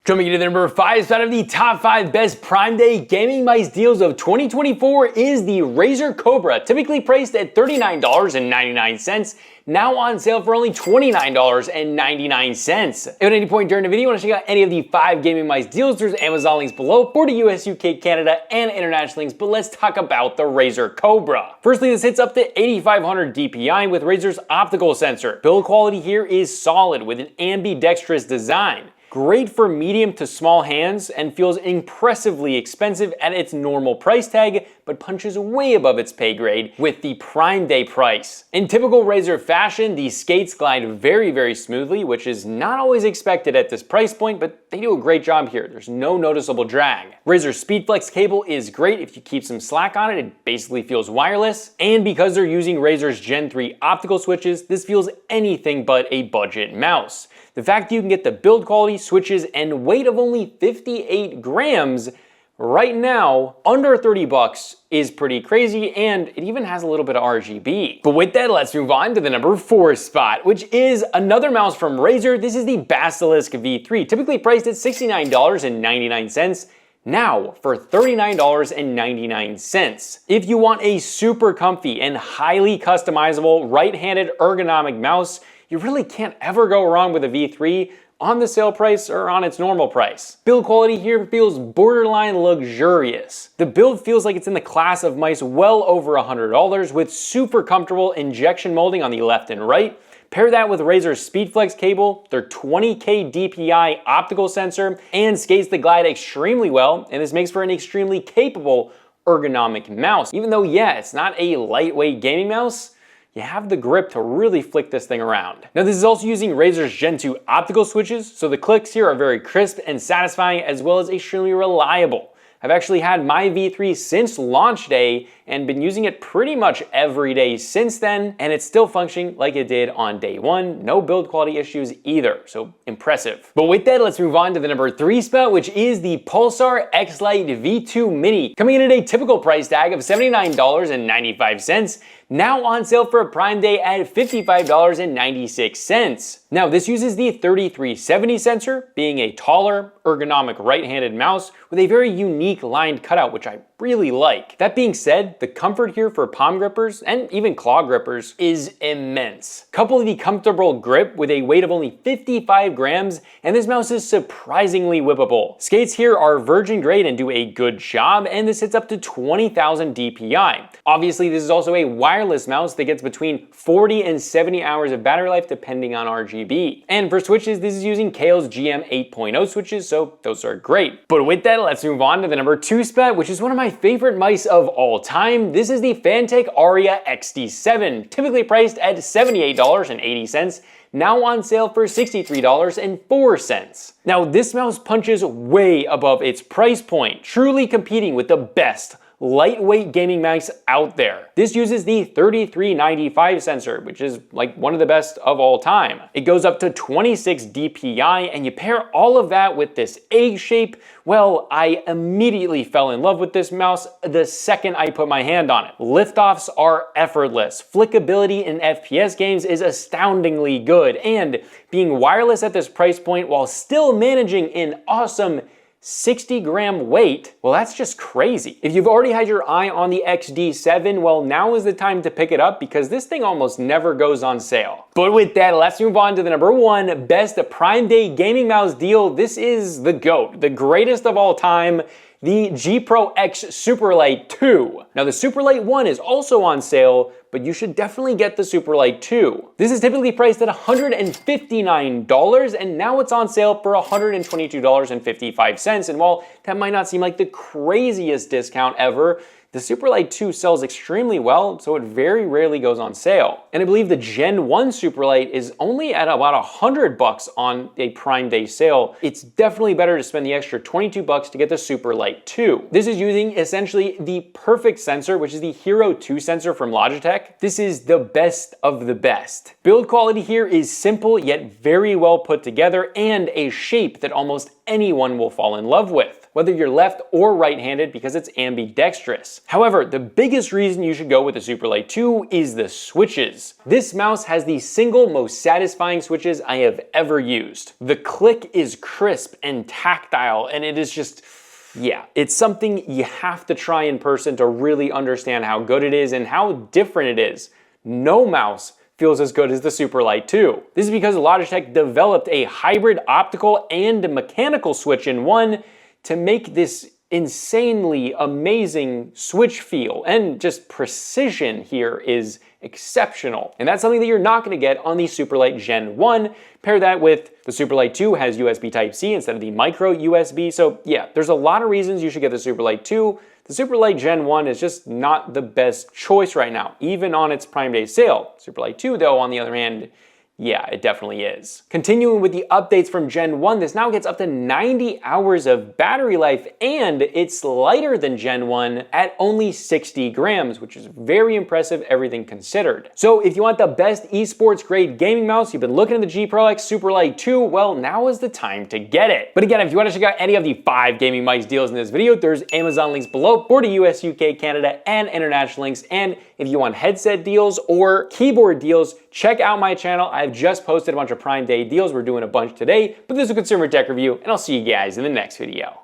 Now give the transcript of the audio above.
Jumping into the number 5 spot of the top 5 best Prime Day gaming mice deals of 2024 is the Razer Cobra, typically priced at $39.99, now on sale for only $29.99. If at any point during the video you want to check out any of the 5 gaming mice deals, there's Amazon links below for the US, UK, Canada, and international links, but let's talk about the Razer Cobra. Firstly, this hits up to 8500 DPI with Razer's optical sensor. Build quality here is solid with an ambidextrous design. Great for medium to small hands and feels impressively expensive at its normal price tag, but punches way above its pay grade with the Prime Day price. In typical Razer fashion, the skates glide very smoothly, which is not always expected at this price point, but they do a great job here. There's no noticeable drag. Razer's SpeedFlex cable is great if you keep some slack on it. It basically feels wireless. And because they're using Razer's Gen 3 optical switches, this feels anything but a budget mouse. The fact that you can get the build quality, switches, and weight of only 58 grams right now, under 30 bucks, is pretty crazy, and it even has a little bit of RGB. But with that, let's move on to the number 4 spot, which is another mouse from Razer. This is the Basilisk V3, typically priced at $69.99. Now for $39.99. If you want a super comfy and highly customizable right-handed ergonomic mouse, you really can't ever go wrong with a V3 on the sale price or on its normal price. Build quality here feels borderline luxurious. The build feels like it's in the class of mice well over $100 with super comfortable injection molding on the left and right. Pair that with Razer's SpeedFlex cable, their 20K DPI optical sensor, and skates that glide extremely well, and this makes for an extremely capable ergonomic mouse. Even though, yeah, it's not a lightweight gaming mouse, you have the grip to really flick this thing around. Now this is also using Razer's Gen 2 optical switches, so the clicks here are very crisp and satisfying as well as extremely reliable. I've actually had my V3 since launch day and been using it pretty much every day since then, and it's still functioning like it did on day one. No build quality issues either, so impressive. But with that, let's move on to the number 3 spot, which is the Pulsar X-Lite V2 Mini, coming in at a typical price tag of $79.95. Now on sale for a Prime Day at $55.96. Now this uses the 3370 sensor, being a taller, ergonomic right-handed mouse with a very unique lined cutout, which I really like. That being said, the comfort here for palm grippers and even claw grippers is immense. Couple the comfortable grip with a weight of only 55 grams, and this mouse is surprisingly whippable. Skates here are virgin grade and do a good job, and this hits up to 20,000 DPI. Obviously, this is also a wireless mouse that gets between 40 and 70 hours of battery life depending on RGB. And for switches, this is using Kailh's GM 8.0 switches, so those are great. But with that, let's move on to the number 2 spot, which is one of my favorite mice of all time. This is the Fantech Aria XD7, typically priced at $78.80. Now on sale for $63.04. Now this mouse punches way above its price point, truly competing with the best lightweight gaming mouse out there. This uses the 3395 sensor, which is like one of the best of all time. It goes up to 26 DPI, and you pair all of that with this egg shape. Well, I immediately fell in love with this mouse the second I put my hand on it. Liftoffs are effortless. Flickability in FPS games is astoundingly good, and being wireless at this price point while still managing an awesome 60-gram weight, well, that's just crazy. If you've already had your eye on the XD7, well, now is the time to pick it up because this thing almost never goes on sale. But with that, let's move on to the number 1 best Prime Day gaming mouse deal. This is the GOAT, the greatest of all time, the G Pro X Superlight 2. Now the Superlight 1 is also on sale, but you should definitely get the Superlight 2. This is typically priced at $159, and now it's on sale for $122.55. And while that might not seem like the craziest discount ever, the Superlight 2 sells extremely well, so it very rarely goes on sale. And I believe the Gen 1 Superlight is only at about $100 on a Prime Day sale. It's definitely better to spend the extra $22 to get the Superlight 2. This is using essentially the perfect sensor, which is the Hero 2 sensor from Logitech. This is the best of the best. Build quality here is simple yet very well put together, and a shape that almost anyone will fall in love with, whether you're left or right-handed, because it's ambidextrous. However, the biggest reason you should go with the Superlight 2 is the switches. This mouse has the single most satisfying switches I have ever used. The click is crisp and tactile, and it is just, yeah, it's something you have to try in person to really understand how good it is and how different it is. No mouse feels as good as the Superlight 2. This is because Logitech developed a hybrid optical and mechanical switch in one to make this insanely amazing switch feel, and just precision here is exceptional. And that's something that you're not going to get on the Superlight Gen 1. Pair that with the Superlight 2 has USB Type-C instead of the micro USB. So yeah, there's a lot of reasons you should get the Superlight 2. The Superlight Gen 1 is just not the best choice right now, even on its Prime Day sale. Superlight 2 though, on the other hand, yeah, it definitely is. Continuing with the updates from Gen 1, this now gets up to 90 hours of battery life, and it's lighter than Gen 1 at only 60 grams, which is very impressive, everything considered. So if you want the best esports grade gaming mouse, you've been looking at the G Pro X Superlight 2, well, now is the time to get it. But again, if you want to check out any of the 5 gaming mice deals in this video, there's Amazon links below for the US, UK, Canada, and international links. And if you want headset deals or keyboard deals, check out my channel. I've just posted a bunch of Prime Day deals. We're doing a bunch today, but this is a consumer tech review, and I'll see you guys in the next video.